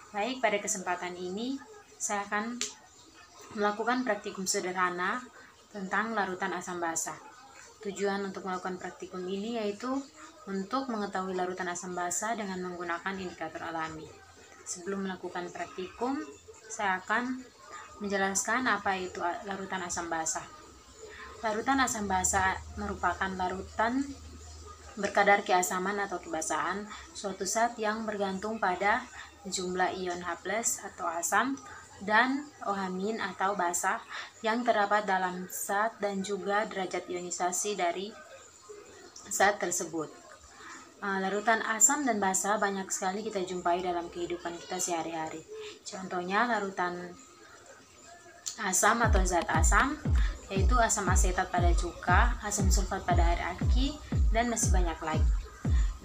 Baik, pada kesempatan ini saya akan melakukan praktikum sederhana tentang larutan asam basa. Tujuan untuk melakukan praktikum ini yaitu untuk mengetahui larutan asam basa dengan menggunakan indikator alami. Sebelum melakukan praktikum, saya akan menjelaskan apa itu larutan asam basa. Larutan asam basa merupakan larutan berkadar keasaman atau kebasahan suatu zat yang bergantung pada jumlah ion H+ atau asam dan OH- atau basa yang terdapat dalam zat dan juga derajat ionisasi dari zat tersebut. Larutan asam dan basa banyak sekali kita jumpai dalam kehidupan kita sehari-hari. Contohnya larutan asam atau zat asam yaitu asam asetat pada cuka, asam sulfat pada air aki, dan masih banyak lagi.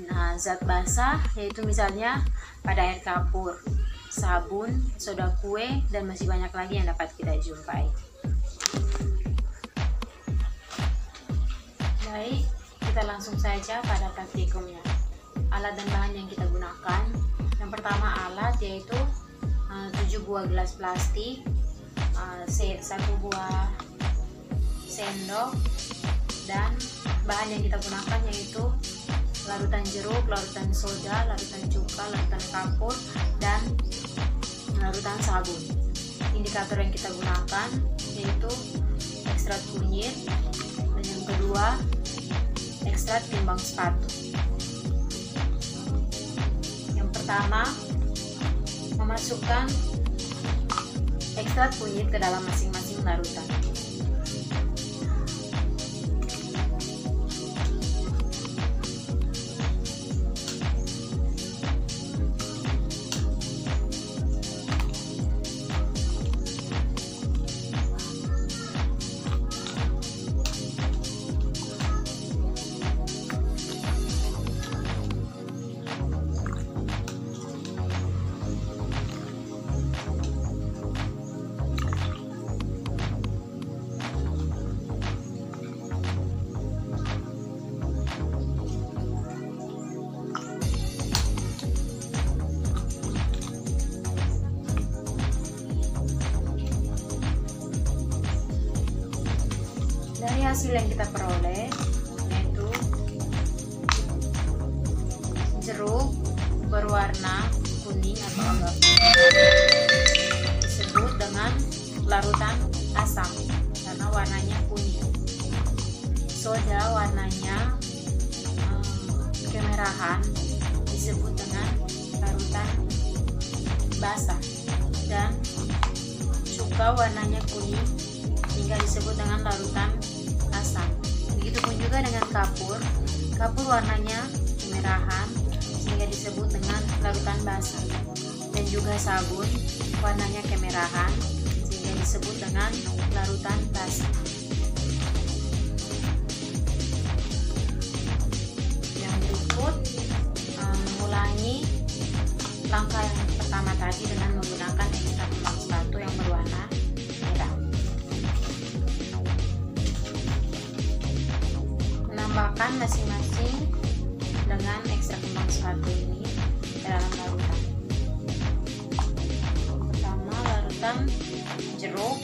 Nah, zat basa yaitu misalnya pada air kapur, sabun, soda kue, dan masih banyak lagi yang dapat kita jumpai. Baik, kita langsung saja pada praktikumnya. Alat dan bahan yang kita gunakan, yang pertama alat yaitu 7 buah gelas plastik, 1 buah sendok, dan bahan yang kita gunakan yaitu larutan jeruk, larutan soda, larutan cuka, larutan kapur, dan larutan sabun. Indikator yang kita gunakan yaitu ekstrak kunyit, dan yang kedua ekstrak timbang sepatu. Yang pertama, memasukkan ekstrak kunyit ke dalam masing-masing larutan. Dari hasil yang kita peroleh yaitu jeruk berwarna kuning atau agak disebut dengan larutan asam karena warnanya kuning. Soda warnanya kemerahan disebut dengan larutan basa, dan cuka warnanya kuning hingga disebut dengan larutan asam. Begitupun juga dengan kapur. Kapur warnanya kemerahan sehingga disebut dengan larutan basa. Dan juga sabun warnanya kemerahan sehingga disebut dengan larutan basa. Yang berikut mengulangi langkah yang pertama tadi dengan menggunakan ekstrak timbang sepatu yang berwarna merah. Menambahkan masing-masing dengan ekstrak timbang sepatu ini ke dalam larutan. Pertama, larutan jeruk,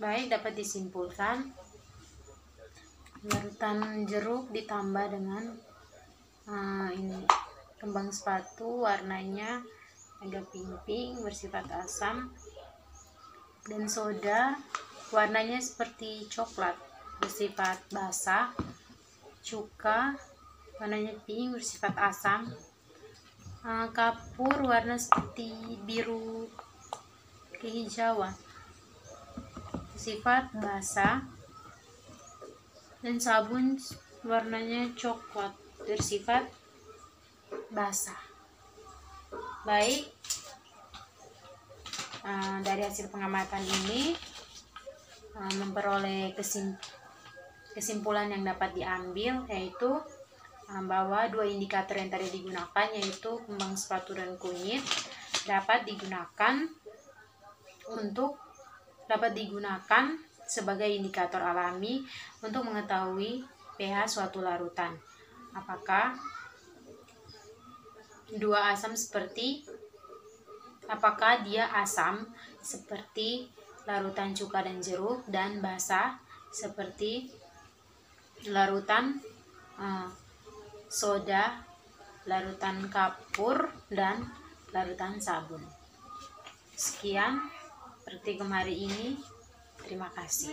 Baik, dapat disimpulkan larutan jeruk ditambah dengan ini kembang sepatu, warnanya agak pink-pink bersifat asam, dan soda warnanya seperti coklat bersifat basah, cuka warnanya pink bersifat asam, kapur warna seperti biru kehijauan bersifat basah, dan sabun warnanya coklat bersifat basah. Baik, dari hasil pengamatan ini memperoleh kesimpulan yang dapat diambil, yaitu bahwa dua indikator yang tadi digunakan, yaitu kembang sepatu dan kunyit, dapat digunakan sebagai indikator alami untuk mengetahui pH suatu larutan. Apakah dia asam seperti larutan cuka dan jeruk, dan basah seperti larutan soda, larutan kapur, dan larutan sabun. Sekian praktikum hari ini. Terima kasih.